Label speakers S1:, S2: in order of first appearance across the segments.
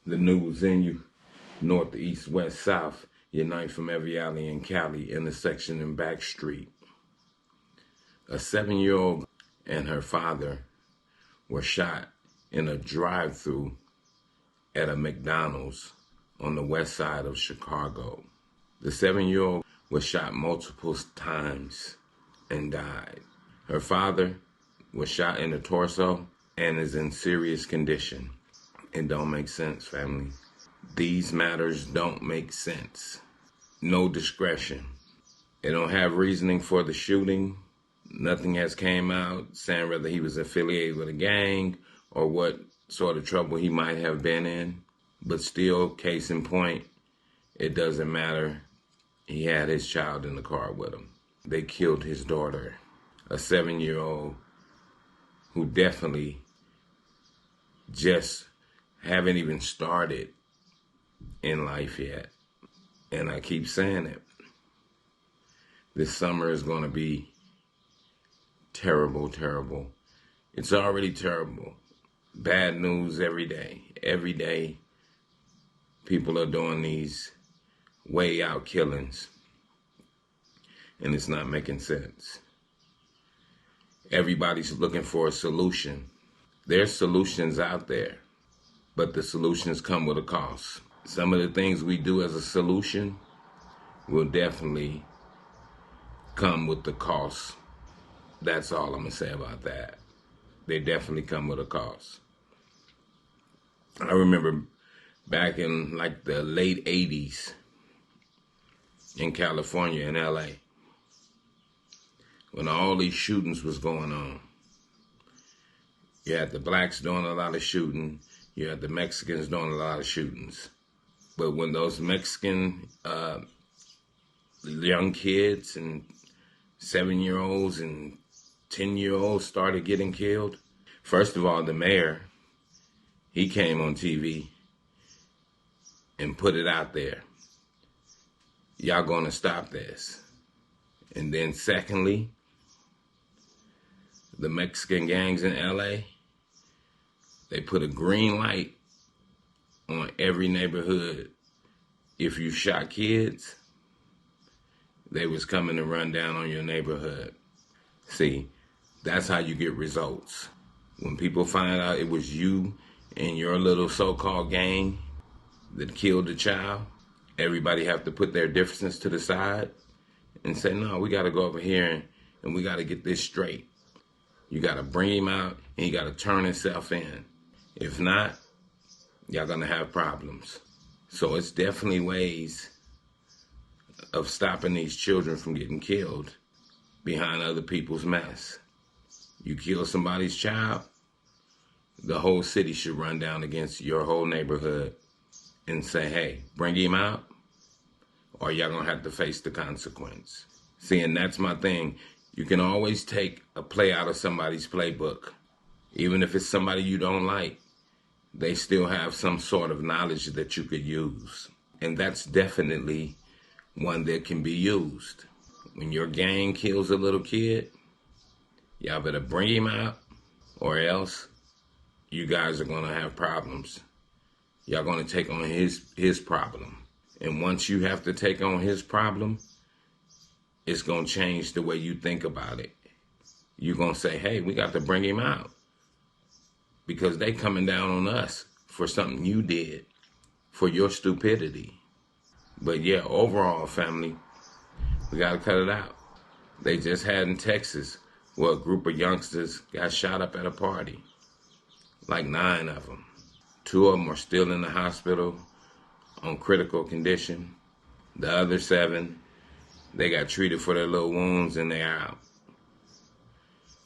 S1: The news in you, north, east, west, south, unite from every alley in Cali, intersection and back street. A 7-year-old and her father were shot in a drive-thru at a McDonald's's on the west side of Chicago. The 7-year-old was shot multiple times and died. Her father was shot in the torso and is in serious condition. It don't make sense, family. These matters don't make sense. No discretion. They don't have reasoning for the shooting. Nothing has came out saying whether he was affiliated with a gang or what sort of trouble he might have been in. But still, case in point, it doesn't matter. He had his child in the car with him. They killed his daughter, a 7-year-old who definitely just haven't even started in life yet. And I keep saying it. This summer is going to be terrible, terrible. It's already terrible. Bad news every day. Every day, people are doing these way out killings. And it's not making sense. Everybody's looking for a solution. There's solutions out there, but the solutions come with a cost. Some of the things we do as a solution will definitely come with the cost. That's all I'm going to say about that. They definitely come with a cost. I remember back in like the late 80s in California, in LA, when all these shootings was going on. You had the blacks doing a lot of shooting. You had the Mexicans doing a lot of shootings. But when those Mexican young kids and 7-year-olds and 10-year-olds started getting killed, first of all, the mayor, he came on TV and put it out there. Y'all gonna stop this. And then secondly, the Mexican gangs in LA, they put a green light on every neighborhood. If you shot kids, they was coming to run down on your neighborhood. See, that's how you get results. When people find out it was you and your little so-called gang that killed the child, everybody have to put their differences to the side and say, no, we got to go over here and we got to get this straight. You got to bring him out and he got to turn himself in. If not, y'all going to have problems. So it's definitely ways of stopping these children from getting killed behind other people's mess. You kill somebody's child, the whole city should run down against your whole neighborhood and say, hey, bring him out or y'all going to have to face the consequence. See, and that's my thing. You can always take a play out of somebody's playbook. Even if it's somebody you don't like, they still have some sort of knowledge that you could use. And that's definitely one that can be used. When your gang kills a little kid, y'all better bring him out or else you guys are going to have problems. Y'all going to take on his problem. And once you have to take on his problem, it's going to change the way you think about it. You're going to say, hey, we got to bring him out because they coming down on us for something you did, for your stupidity. But yeah, overall, family, we got to cut it out. They just had in Texas where a group of youngsters got shot up at a party, like 9 of them. 2 of them are still in the hospital on critical condition. The other 7, they got treated for their little wounds and they're out.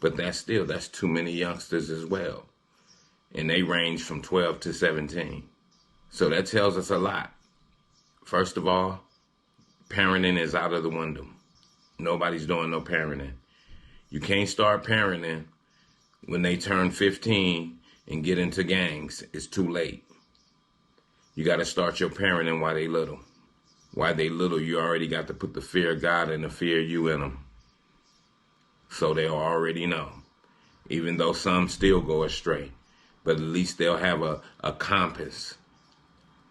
S1: But that's too many youngsters as well. And they range from 12 to 17. So that tells us a lot. First of all, parenting is out of the window. Nobody's doing no parenting. You can't start parenting when they turn 15 and get into gangs. It's too late. You got to start your parenting while they little. While they little, you already got to put the fear of God and the fear of you in them. So they'll already know. Even though some still go astray. But at least they'll have a compass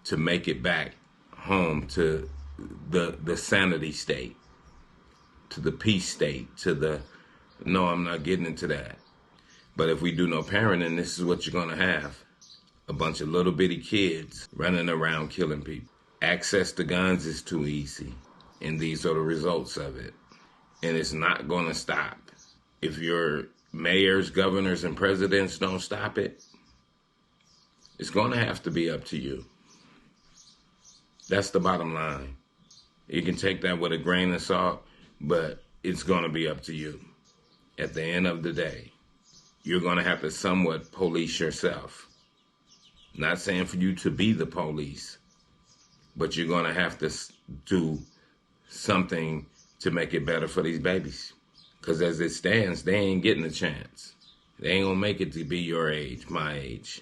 S1: to make it back home to the sanity state, to the peace state, to the, no, I'm not getting into that. But if we do no parenting, this is what you're going to have. A bunch of little bitty kids running around killing people. Access to guns is too easy. And these are the results of it. And it's not going to stop. If your mayors, governors, and presidents don't stop it, it's going to have to be up to you. That's the bottom line. You can take that with a grain of salt, but it's going to be up to you. At the end of the day, you're going to have to somewhat police yourself. Not saying for you to be the police, but you're going to have to do something to make it better for these babies. Because as it stands, they ain't getting a chance. They ain't going to make it to be your age, my age.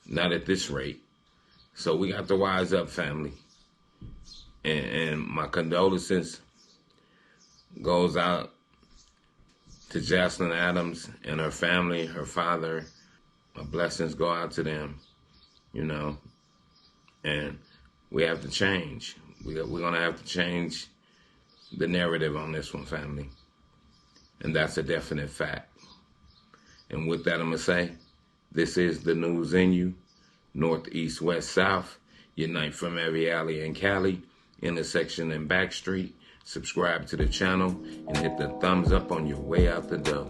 S1: Not at this rate. So we got to wise up, family. And my condolences goes out to Jaslyn Adams and her family, her father. My blessings go out to them, you know. And we have to change. We're going to have to change the narrative on this one, family. And that's a definite fact. And with that, I'm going to say, this is the news in you. North, east, west, south. Unite from every alley in Cali, intersection and back street. Subscribe to the channel and hit the thumbs up on your way out the door.